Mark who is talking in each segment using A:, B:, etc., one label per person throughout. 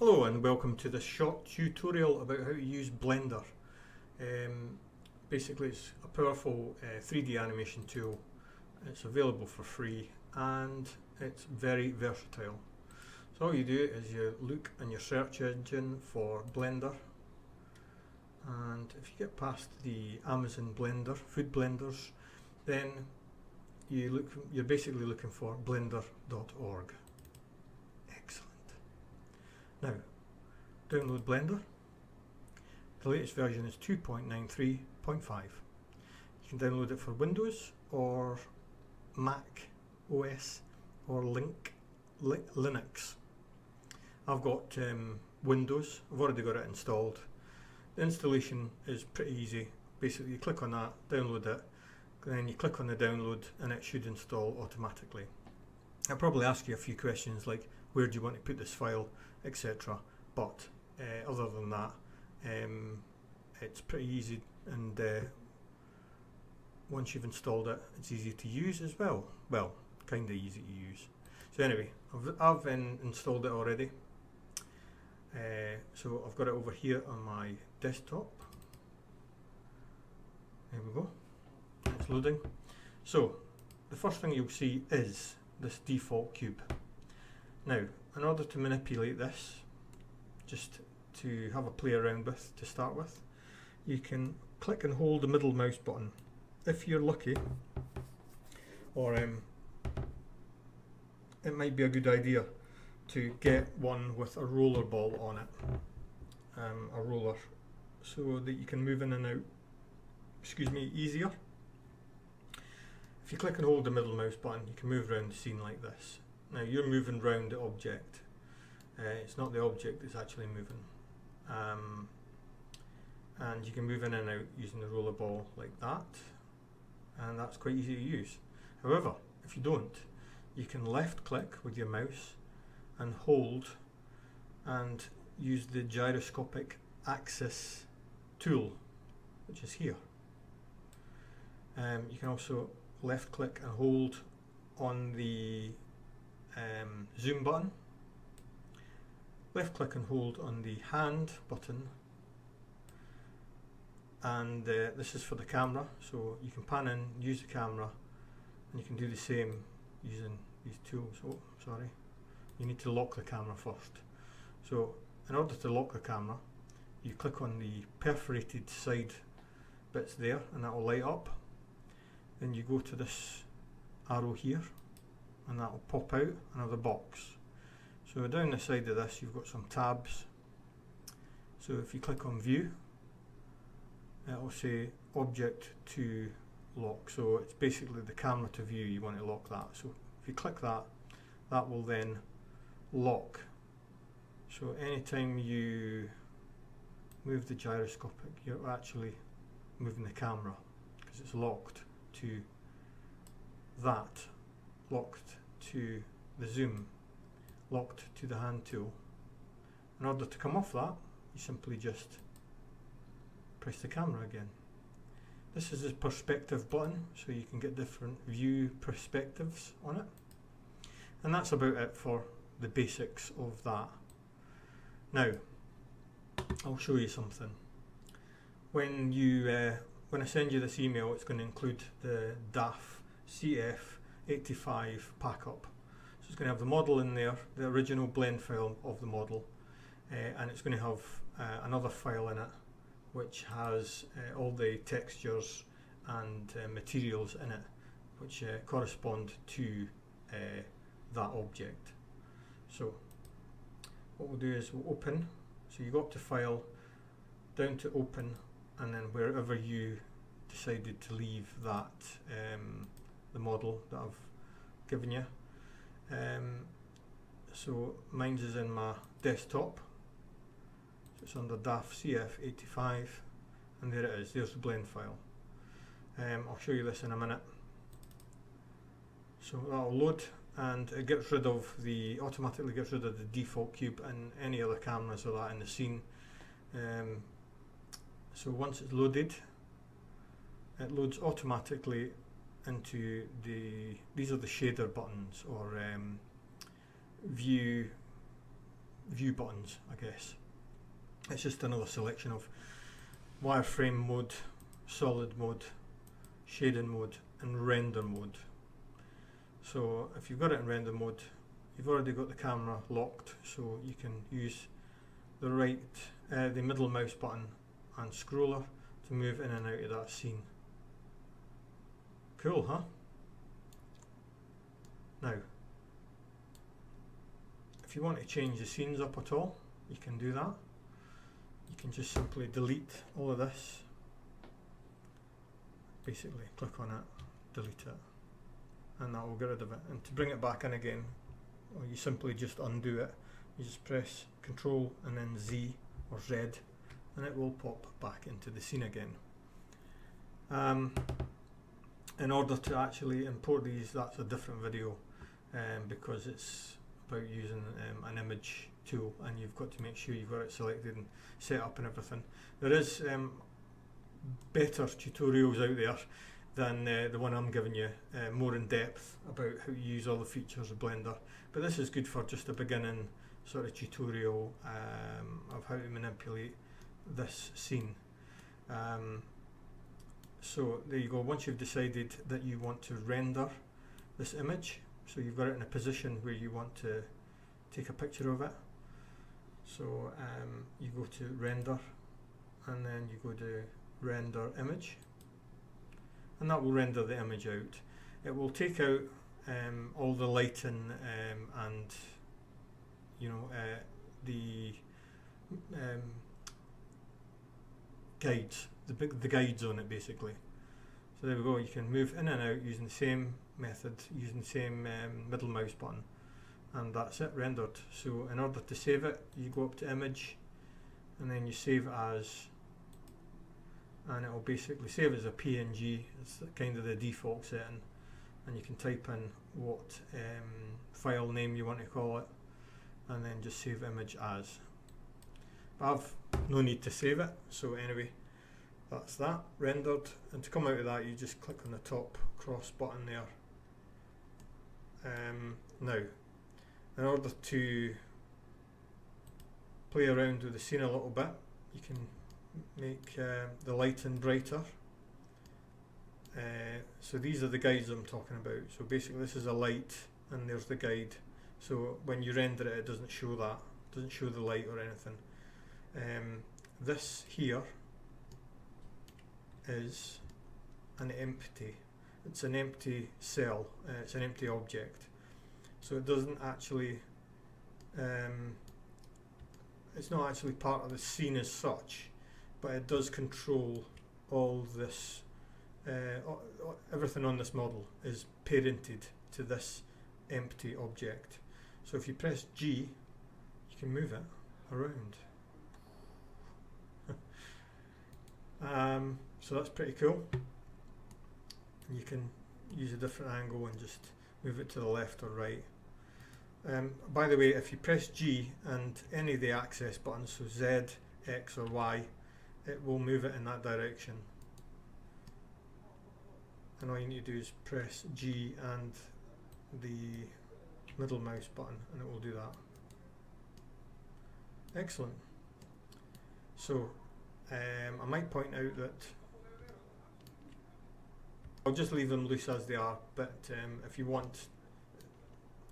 A: Hello and welcome to this short tutorial about how to use Blender. Basically it's a powerful 3D animation tool. It's available for free and it's very versatile. So all you do is you look in your search engine for Blender, and if you get past the Amazon Blender, food blenders, then you're basically looking for blender.org. Now, download Blender. The latest version is 2.93.5. You can download it for Windows or Mac OS or Linux. I've got Windows. I've already got it installed. The installation is pretty easy. Basically, you click on that, download it, then you click on the download and it should install automatically. I'll probably ask you a few questions like where do you want to put this file, etc. But other than that, it's pretty easy, and once you've installed it, it's easy to use as well. Well, kind of easy to use. So anyway, I've installed it already. So I've got it over here on my desktop. There we go. It's loading. So the first thing you'll see is this default cube. Now, in order to manipulate this, just to have a play around with to start with, you can click and hold the middle mouse button. If you're lucky, or it might be a good idea to get one with a roller ball on it, a roller, so that you can move in and out, easier. If you click and hold the middle mouse button, you can move around the scene like this. Now you're moving around the object. It's not the object that's actually moving. And you can move in and out using the roller ball like that. And that's quite easy to use. However, if you don't, you can left click with your mouse and hold and use the gyroscopic axis tool, which is here. You can also left click and hold on the zoom button, left click and hold on the hand button, and this is for the camera, so you can pan in, use the camera, and you can do the same using these tools. Oh, sorry, you need to lock the camera first. So in order to lock the camera, you click on the perforated side bits there and that will light up. Then you go to this arrow here and that will pop out another box. So down the side of this you've got some tabs. So if you click on view, it will say object to lock. So it's basically the camera to view, you want to lock that. So if you click that, that will then lock. So anytime you move the gyroscopic, you're actually moving the camera because it's locked to that, locked to the zoom, locked to the hand tool. In order to come off that, you simply just press the camera again. This is the perspective button, so you can get different view perspectives on it. And that's about it for the basics of that. Now, I'll show you something. When I send you this email, it's going to include the DAF CF85 backup. So it's going to have the model in there, the original blend file of the model, and it's going to have another file in it which has all the textures and materials in it which correspond to that object. So what we'll do is we'll open, so you go up to File, down to Open, and then wherever you decided to leave that the model that I've given you. So mine's is in my desktop, so it's under DAF CF85, and there it is, there's the blend file. I'll show you this in a minute. So that'll load and it gets rid of automatically gets rid of the default cube and any other cameras or that in the scene. So once it's loaded, it loads automatically into these are the shader buttons, or view view buttons, I guess. It's just another selection of wireframe mode, solid mode, shading mode and render mode. So if you've got it in render mode, you've already got the camera locked, so you can use the the middle mouse button and scroller to move in and out of that scene. Cool, huh? Now, if you want to change the scenes up at all, you can do that. You can just simply delete all of this. Basically, click on it, delete it, and that will get rid of it. And to bring it back in again, well, you simply just undo it. You just press Control and then Z or Z, and it will pop back into the scene again. In order to actually import these, that's a different video, because it's about using an image tool, and you've got to make sure you've got it selected and set up and everything. There is better tutorials out there than the one I'm giving you, more in depth about how to use all the features of Blender, but this is good for just a beginning sort of tutorial of how to manipulate this scene. So there you go. Once you've decided that you want to render this image, so you've got it in a position where you want to take a picture of it, so you go to render and then you go to render image, and that will render the image out. It will take out all the lighting and the guides, the guides on it basically. So there we go, you can move in and out using the same method, using the same middle mouse button, and that's it, rendered. So in order to save it, you go up to image and then you save as, and it will basically save as a PNG. It's kind of the default setting, and you can type in what file name you want to call it and then just save image as. But I've no need to save it, so anyway, that's that rendered. And to come out of that, you just click on the top cross button there. Now, in order to play around with the scene a little bit, you can make the lighting brighter. So these are the guides I'm talking about. So basically this is a light and there's the guide. So when you render it, it doesn't show that, it doesn't show the light or anything. This here is an empty, it's an empty cell, it's an empty object. So it doesn't actually, it's not actually part of the scene as such, but it does control all this, everything on this model is parented to this empty object. So if you press G, you can move it around. So that's pretty cool. You can use a different angle and just move it to the left or right. By the way, if you press G and any of the access buttons, so Z, X or Y, it will move it in that direction. And all you need to do is press G and the middle mouse button and it will do that. Excellent. So I might point out that I'll just leave them loose as they are, but if you want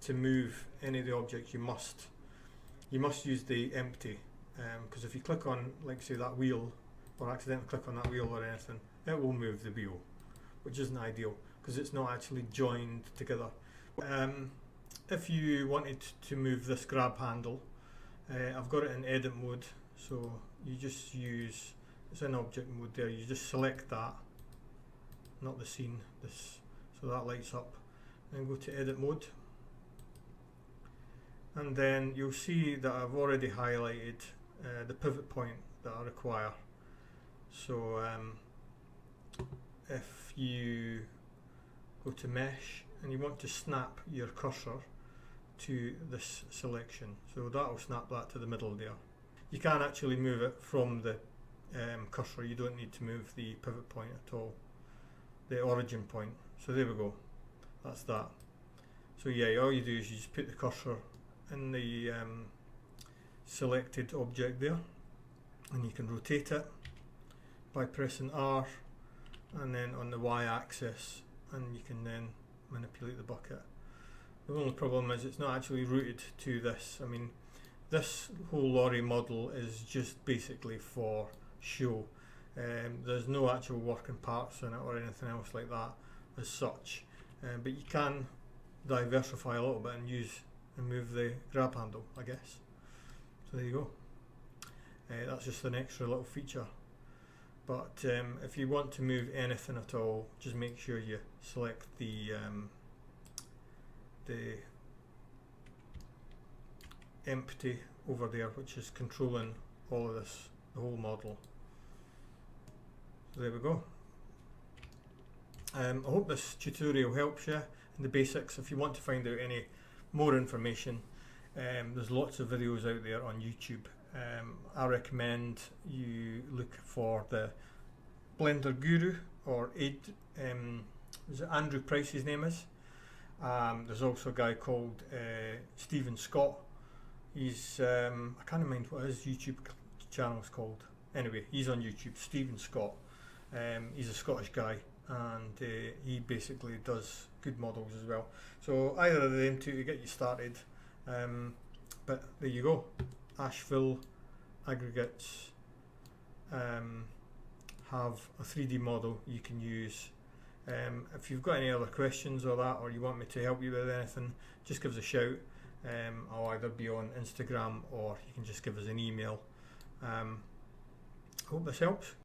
A: to move any of the objects, you must use the empty, because if you click on, like say, that wheel, or accidentally click on that wheel or anything, it will move the wheel, which isn't ideal because it's not actually joined together. If you wanted to move this grab handle, I've got it in edit mode, so you just use, it's in object mode there, you just select that, not the scene, this, so that lights up, then go to edit mode, and then you'll see that I've already highlighted the pivot point that I require. So if you go to mesh and you want to snap your cursor to this selection, so that will snap that to the middle there. You can actually move it from the cursor, you don't need to move the pivot point at all, the origin point. So there we go, that's that. So yeah, all you do is you just put the cursor in the selected object there, and you can rotate it by pressing R and then on the y-axis, and you can then manipulate the bucket. The only problem is it's not actually routed to this. I mean, this whole lorry model is just basically for show. There's no actual working parts in it or anything else like that as such, but you can diversify a little bit and use and move the grab handle, I guess. So there you go. That's just an extra little feature. But if you want to move anything at all, just make sure you select the empty over there, which is controlling all of this, the whole model. So there we go. I hope this tutorial helps you in the basics. If you want to find out any more information, there's lots of videos out there on YouTube. I recommend you look for the Blender Guru, or is it Andrew Price his name is. There's also a guy called Stephen Scott. He's I can't mind what his YouTube channel is called. Anyway, he's on YouTube, Stephen Scott. He's a Scottish guy, and he basically does good models as well. So either of them two to get you started. But there you go. Asheville aggregates have a 3D model you can use. If you've got any other questions or that, or you want me to help you with anything, just give us a shout. I'll either be on Instagram or you can just give us an email. Hope this helps.